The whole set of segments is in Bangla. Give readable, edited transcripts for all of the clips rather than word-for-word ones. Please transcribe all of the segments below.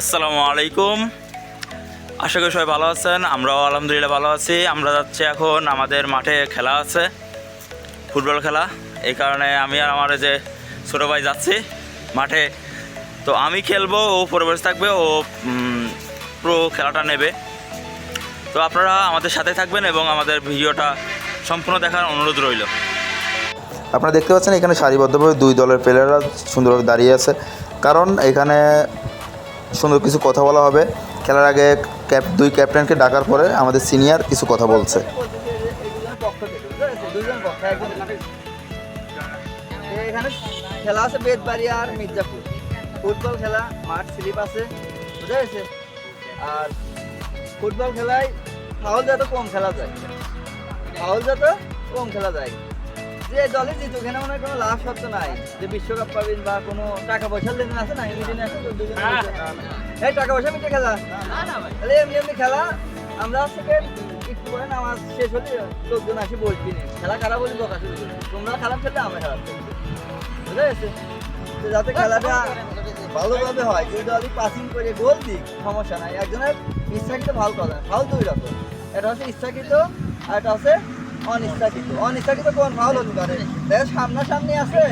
আসসালামু আলাইকুম। আশা করি সবাই ভালো আছেন। আমরাও আলহামদুলিল্লাহ ভালো আছি। আমরা যাচ্ছি এখন, আমাদের মাঠে খেলা আছে, ফুটবল খেলা। এই কারণে আমি আর আমার যে ছোটো ভাই যাচ্ছি মাঠে। তো আমি খেলবো, ও পরিবেশ থাকবে, ও পুরো খেলাটা নেবে। তো আপনারা আমাদের সাথে থাকবেন এবং আমাদের ভিডিওটা সম্পূর্ণ দেখার অনুরোধ রইল। আপনারা দেখতে পাচ্ছেন এখানে সারিবদ্ধভাবে দুই দলের প্লেয়াররা সুন্দরভাবে দাঁড়িয়ে আছে, কারণ এখানে সুন্দর কিছু কথা বলা হবে। খেলার আগে দুই ক্যাপ্টেনকে ডাকার পরে আমাদের সিনিয়র কিছু কথা বলছে। এখানে খেলা আছে বেদবাড়ি আর মির্জাপুর, ফুটবল খেলা, মাঠ স্লিপ আছে, বুঝা গেছে। আর ফুটবল খেলায় ফাউল যত কম খেলা যায়, যে দলে জিতুক, এখানে মনে হয় কোনো লাভ সত্য নাই যে বিশ্বকাপ পাবেন বা কোনো টাকা পয়সার লেনদেন আছে না। এমনি আছে তো এই টাকা পয়সা মিটে খেলা, তাহলে এমনি খেলা। আমরা সেকেন্ড একটু করে নামাজ শেষ হলে লোকজন আসে বলবি না খেলা খারাপ হলে বকা শুরু করে, তোমরা খারাপ খেললে আমরা খারাপ খেলবো, বুঝা গেছে। যাতে খেলাটা ভালোভাবে হয়, দুই দলই পাসিং করে গোল দিক, সমস্যা নাই। একজনের ইচ্ছাকৃত ফাউল করা, ফাউল দুই রকম, এটা হচ্ছে ইচ্ছাকৃত আর এটা হচ্ছে অনিচ্ছাকৃত। কোন ফাউল হতে পারে? দেখো সামনাসামনি আছে,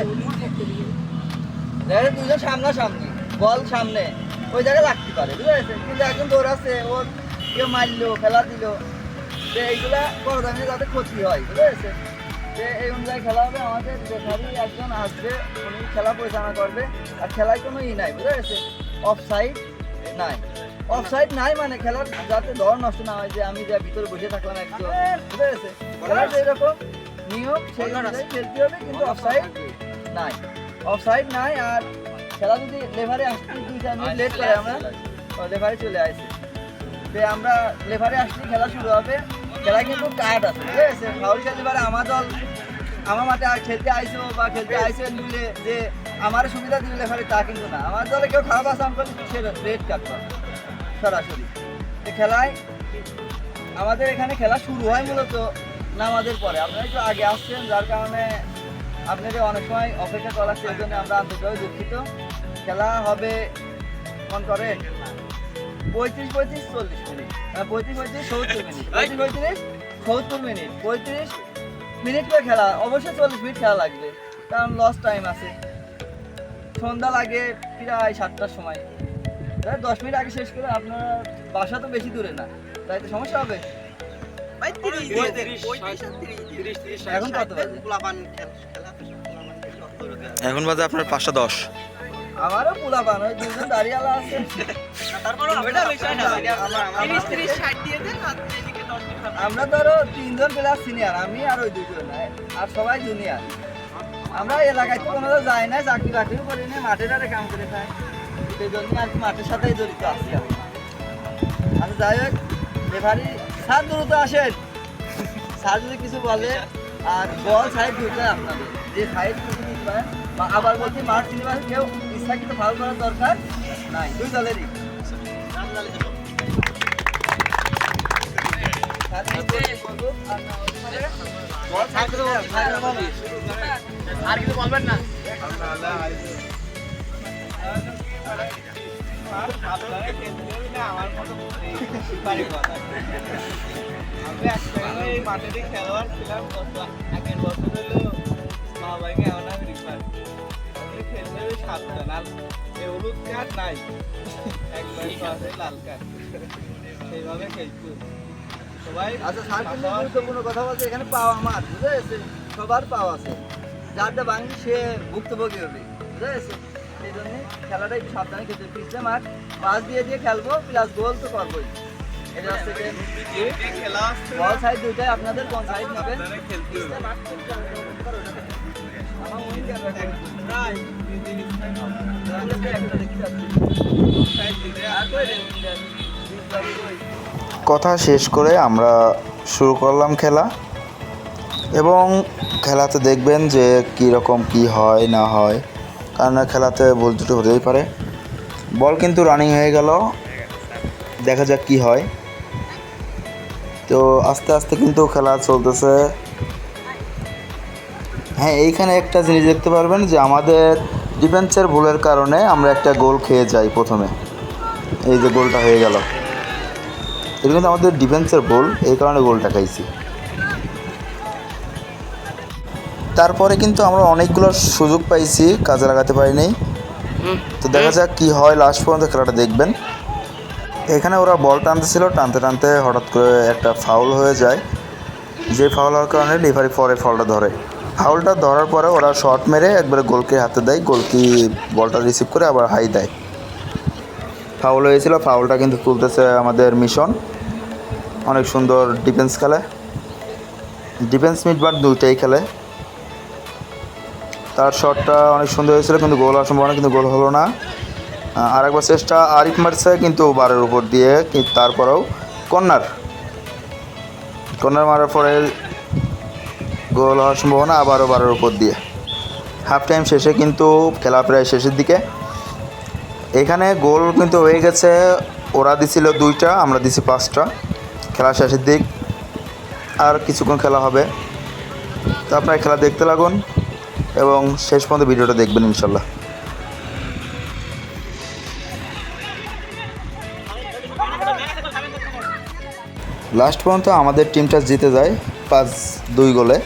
দেখো দুজন সামনাসামনি, বল সামনে, ওই জায়গায় লাগতে পারে, বুঝতে পেরেছে। কিন্তু একজন দৌড়াচ্ছে, ওর কেউ মারলো, খেলা দিল, যে এইগুলা বড় দামে যাতে ক্ষতি হয়, বুঝতে পেরেছে। যে এই অনুযায়ী খেলা হবে। আমাদের রেফারি একজন আসবে, উনি খেলা পরিচালনা করবে। আর খেলায় কোনো নাই, বুঝতে পেরেছে, অফসাইড নাই মানে খেলার যাতে দর নষ্ট না হয়, যে আমি যা ভিতরে বসে থাকলাম একজন, বুঝতে পেরেছে। খেলার যেরকম নিয়ম সেই অনুযায়ী খেলতে হবে, কিন্তু অফসাইড নাই। আর খেলা যদি লেভারে আসতে 2-4 মিনিট লেট করে, আমরা লেভারে চলে আসি, আমরা লেভারে আসলে খেলা শুরু হবে। খেলা কিন্তু কার্ড আছে, ঠিক আছে। ফাউল খেলতে পারে আমার দল, আমার মাঠে আর খেলতে আইসো বা খেলতে আইসেন বলে যে আমার সুবিধা দিলে লেভারে, তা কিন্তু না। আমার দলে কেউ খারাপ আসাম করলে সে রেড কার্ড পাবে সরাসরি। খেলায় আমাদের এখানে খেলা শুরু হয় মূলত নামাজের পরে। আপনারা একটু আগে আসছেন, যার কারণে আপনাদের অনেক সময় অপেক্ষা করা, সেই জন্য আমরা আন্তরিকভাবে দুঃখিত। খেলা হবে মন করে 35-40 মিনিট, 35 মিনিট করে খেলা। অবশ্যই 40 মিনিট খেলা লাগবে, কারণ লস টাইম আছে। সন্ধ্যা লাগে প্রায় 7টার সময়, 10 মিনিট আগে শেষ করে। আপনার বাসা তো বেশি দূরে না, তাই তো সমস্যা হবে। এখন কত বাজে? এখন বাজে আপনার 5:10। আমারও পোলাপান, ওই দুজন দাঁড়িয়ালা আছে। আমরা ধরো 3জন প্লেয়ার সিনিয়র, আমি আর ওই 2জন, আর সবাই জুনিয়র। আমরা এলাকায় তো কোনো যাই না, চাকরি বাকরিও করি না, মাঠে টাটে কাম করে খাই, সেই জন্য আর কি মাঠের সাথেই জড়িত আছি আমি। আচ্ছা যাই হোক, রেফারি স্যার দ্রুত আসেন, স্যার যদি কিছু বলে। আর বল সাইড দুটো আপনাদের, যে সাইড কিছু নিতে পারেন। আবার বলছি, মাঠ সিনেমা কেউ ইচ্ছাকৃত ফাউল করার দরকার নাই, দুই দলেরই। আর কিছু বলবেন না? আমি মাঠে খেলোয়াড় ছিলাম, আগের বছর হলো মা ভাইকে এমন আমি রিফার খেলতে হবে 7 জন, আর হলুদ কার্ড নাই, একবার আছে লাল কার্ড, সেইভাবে খেলতে সবাই। আচ্ছা স্যার, কিন্তু গুরুত্বপূর্ণ কথা বলছে, এখানে পাওয়া আমার, বুঝে গেছে, সবার পাওয়া আছে, যারটা ভাঙি সে ভুক্তভোগী হবে, বুঝে গেছে। সেই জন্য খেলাটা একটু সাবধানে খেলতে, পিছলে মাঠ পাস দিয়ে খেলবো, প্লাস গোল তো করবোই। এটা হচ্ছে বল সাইড দুইটাই আপনাদের, কোন সাইড নেবেন কথা শেষ করে আমরা শুরু করলাম খেলা, এবং খেলাতে দেখবেন যে কীরকম কী হয় না হয়, কারণ খেলাতে ভুল ত্রুটি হতেই পারে। বল কিন্তু রানিং হয়ে গেল, দেখা যাক কী হয়। তো আস্তে আস্তে কিন্তু খেলা চলতেছে। হ্যাঁ, এইখানে একটা জিনিস দেখতে পারবেন যে আমাদের ডিফেন্সের ভুলের কারণে আমরা একটা গোল খেয়ে যাই প্রথমে। এই যে গোলটা হয়ে গেল, এটা কিন্তু আমাদের ডিফেন্সের গোল, এই কারণে গোলটা খাইছি। তারপরে কিন্তু আমরা অনেকগুলো সুযোগ পাইছি, কাজে লাগাতে পারিনি। তো দেখা যাক কি হয়, লাস্ট পর্যন্ত খেলাটা দেখবেন। এখানে ওরা বল টানতেছিল, টানতে টানতে হঠাৎ করে একটা ফাউল হয়ে যায়, যে ফাউল হওয়ার কারণে রেফারি পরে ফাউলটা ধরে। ফাউলটা ধরার পরে ওরা শট মেরে একবারে গোলকে হাতে দেয়, গোলকি বলটা রিসিভ করে আবার হাই দেয়। ফাউল হয়েছিল, ফাউলটা কিন্তু তুলতেছে আমাদের মিশন। অনেক সুন্দর ডিফেন্স খেলে, ডিফেন্স মিডবার দুইটাই খেলে। তার শটটা অনেক সুন্দর হয়েছিল, কিন্তু গোল হওয়ার সম্ভাবনা, কিন্তু গোল হলো না। আরেকবার চেষ্টা আরিফ মারছে, কিন্তু বারের উপর দিয়ে, কিন্তু তারপরেও কর্নার মারার পরে গোল হওয়ার সম্ভাবনা, আবারও বারের উপর দিয়ে। হাফ টাইম শেষে কিন্তু খেলা প্রায় শেষের দিকে। এখানে গোল কিন্তু হয়ে গেছে, ওরা দিছিল 2টা, আমরা দিছি 5টা। খেলা শেষের দিক, আর কিছুক্ষণ খেলা হবে। তো আপনারা খেলা দেখতে লাগুন এবং শেষ পর্যন্ত ভিডিওটা দেখবেন ইনশাল্লাহ। লাস্ট পর্যন্ত আমাদের টিমটা জিতে যায় 5-2 গোলে।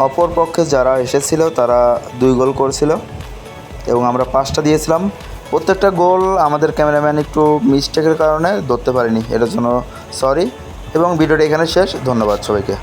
অপর পক্ষে যারা এসেছিল তারা 2 গোল করেছিল এবং আমরা 5টা দিয়েছিলাম। প্রত্যেকটা গোল আমাদের ক্যামেরাম্যান একটু মিস্টেকের কারণে ধরতে পারিনি, এটার জন্য সরি। এবং ভিডিওটা এখানে শেষ। ধন্যবাদ সবাইকে।